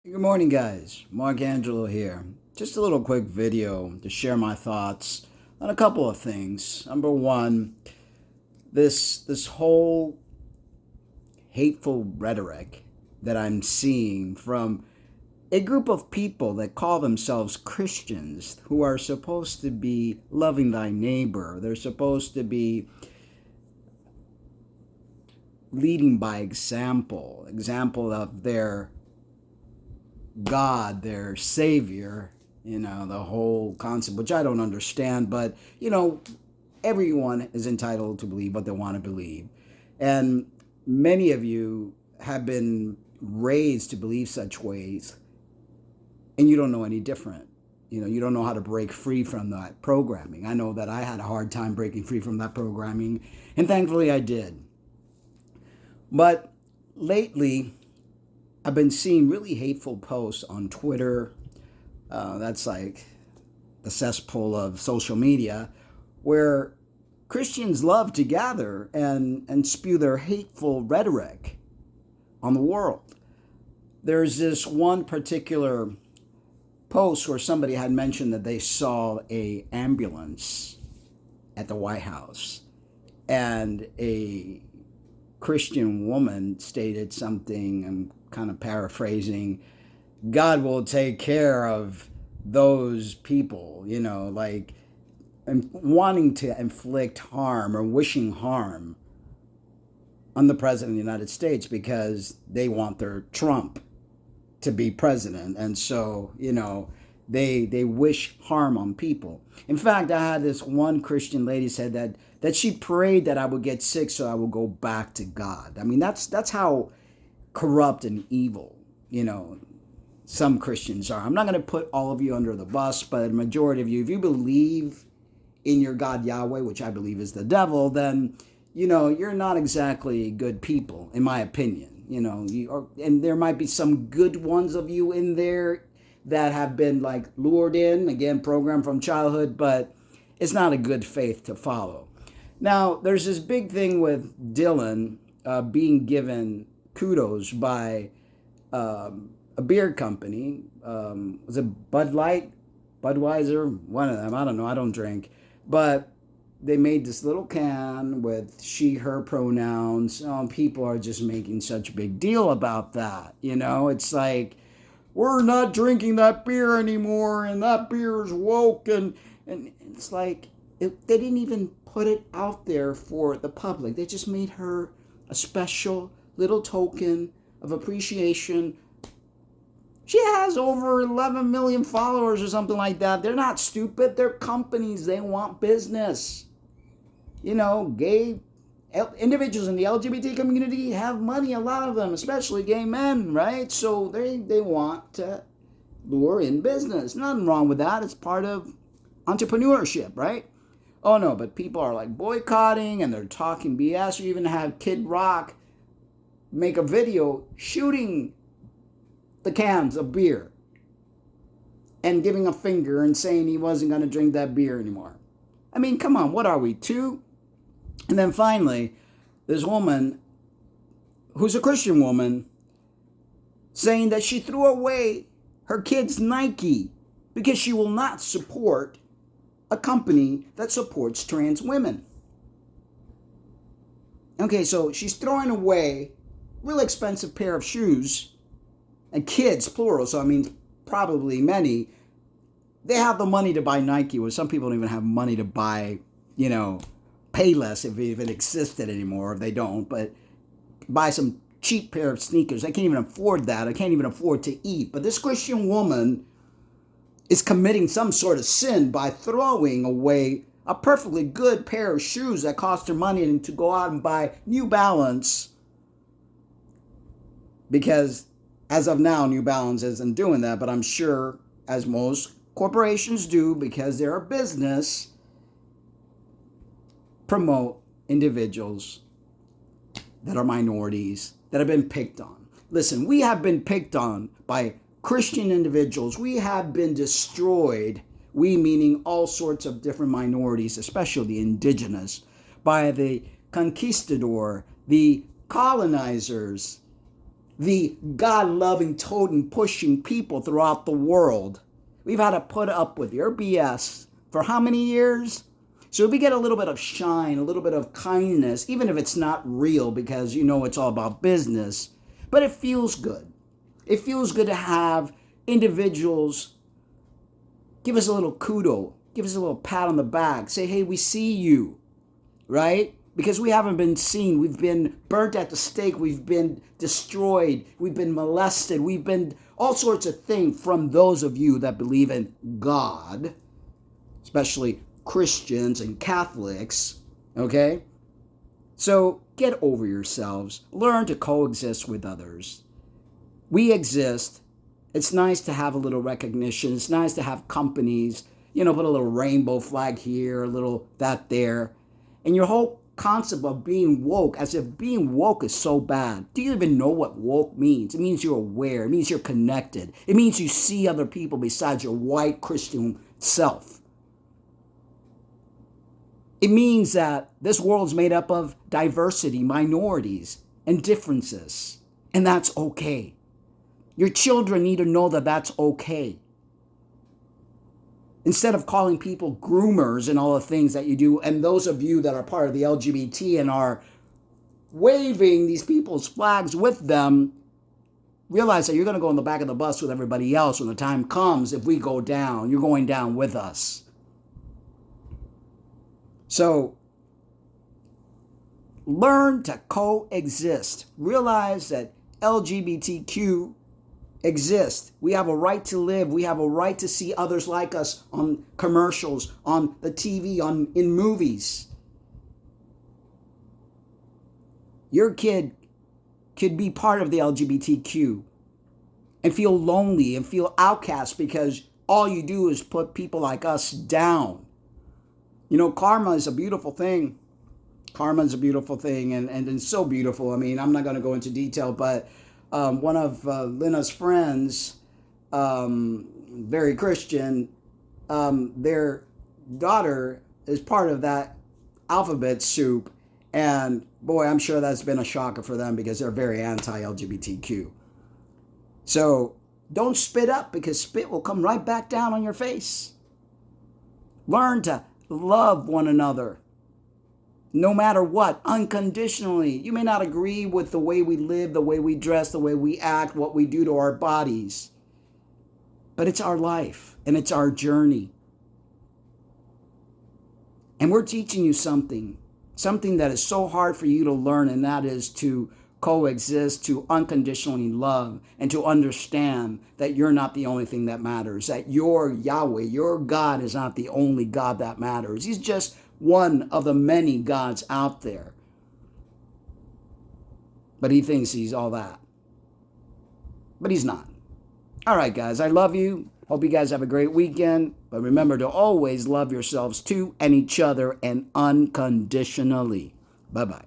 Good morning, guys. Mark Angelo here. Just a little quick video to share my thoughts on a couple of things. Number one, this whole hateful rhetoric that I'm seeing from a group of people that call themselves Christians who are supposed to be loving thy neighbor. They're supposed to be leading by example of their God, their Savior, the whole concept, which I don't understand, but, everyone is entitled to believe what they want to believe. And many of you have been raised to believe such ways, and you don't know any different. You don't know how to break free from that programming. I know that I had a hard time breaking free from that programming, and thankfully I did. But lately, I've been seeing really hateful posts on Twitter. That's like the cesspool of social media, where Christians love to gather and spew their hateful rhetoric on the world. There's this one particular post where somebody had mentioned that they saw a ambulance at the White House, and a Christian woman stated something, I'm kind of paraphrasing, God will take care of those people, like, and wanting to inflict harm or wishing harm on the president of the United States because they want their Trump to be president. And so, they wish harm on people. In fact, I had this one Christian lady said that she prayed that I would get sick so I would go back to God. I mean, that's how corrupt and evil, some Christians are. I'm not going to put all of you under the bus, but the majority of you, if you believe in your God Yahweh, which I believe is the devil, then, you're not exactly good people, in my opinion. And there might be some good ones of you in there that have been like lured in, again, programmed from childhood, but it's not a good faith to follow. Now, there's this big thing with Dylan being given kudos by a beer company. Was it Budlight? Budweiser? One of them. I don't know. I don't drink. But they made this little can with she, her pronouns. People are just making such a big deal about that. It's like, we're not drinking that beer anymore, and that beer is woke. And it's like, they didn't even put it out there for the public. They just made her a special little token of appreciation. She has over 11 million followers or something like that. They're not stupid. They're companies. They want business. Gay individuals in the LGBT community have money, a lot of them, especially gay men, right? So they want to lure in business. Nothing wrong with that. It's part of entrepreneurship, right? Oh no, but people are like boycotting and they're talking BS. You even have Kid Rock make a video shooting the cans of beer and giving a finger and saying he wasn't going to drink that beer anymore. I mean, come on, what are we, two? And then finally, this woman, who's a Christian woman, saying that she threw away her kid's Nike because she will not support a company that supports trans women. Okay, so she's throwing away a really expensive pair of shoes, and kids, plural, so I mean probably many, they have the money to buy Nike, where some people don't even have money to buy, Payless, if it existed anymore, if they don't, but buy some cheap pair of sneakers. I can't even afford that. I can't even afford to eat. But this Christian woman is committing some sort of sin by throwing away a perfectly good pair of shoes that cost her money, and to go out and buy New Balance, because as of now, New Balance isn't doing that, but I'm sure, as most corporations do, because they're a business, promote individuals that are minorities, that have been picked on. Listen, we have been picked on by Christian individuals. We have been destroyed, we meaning all sorts of different minorities, especially the indigenous, by the conquistador, the colonizers, the God-loving, totem-pushing people throughout the world. We've had to put up with your BS for how many years? So if we get a little bit of shine, a little bit of kindness, even if it's not real because you know it's all about business, but it feels good. It feels good to have individuals give us a little kudo, give us a little pat on the back, say, hey, we see you, right? Because we haven't been seen. We've been burnt at the stake. We've been destroyed. We've been molested. We've been all sorts of things from those of you that believe in God, especially Christians and Catholics, okay? So get over yourselves. Learn to coexist with others. We exist. It's nice to have a little recognition. It's nice to have companies, put a little rainbow flag here, a little that there. And your whole concept of being woke, as if being woke is so bad. Do you even know what woke means? It means you're aware. It means you're connected. It means you see other people besides your white Christian self. It means that this world's made up of diversity, minorities, and differences. And that's okay. Your children need to know that that's okay. Instead of calling people groomers and all the things that you do, and those of you that are part of the LGBT and are waving these people's flags with them, realize that you're going to go in the back of the bus with everybody else when the time comes. If we go down, you're going down with us. So, learn to coexist. Realize that LGBTQ exist. We have a right to live. We have a right to see others like us on commercials, on the TV, in movies. Your kid could be part of the LGBTQ and feel lonely and feel outcast because all you do is put people like us down. Karma is a beautiful thing. Karma is a beautiful thing, and it's so beautiful. I mean, I'm not going to go into detail, but one of Lena's friends, very Christian, their daughter is part of that alphabet soup. And boy, I'm sure that's been a shocker for them because they're very anti-LGBTQ. So don't spit up because spit will come right back down on your face. Learn to love one another. No matter what, unconditionally. You may not agree with the way we live, the way we dress, the way we act, what we do to our bodies. But it's our life and it's our journey. And we're teaching you something that is so hard for you to learn, and that is to coexist, to unconditionally love, and to understand that you're not the only thing that matters, that your Yahweh, your God is not the only God that matters. He's just one of the many gods out there. But he thinks he's all that. But he's not. All right, guys, I love you. Hope you guys have a great weekend. But remember to always love yourselves too and each other and unconditionally. Bye-bye.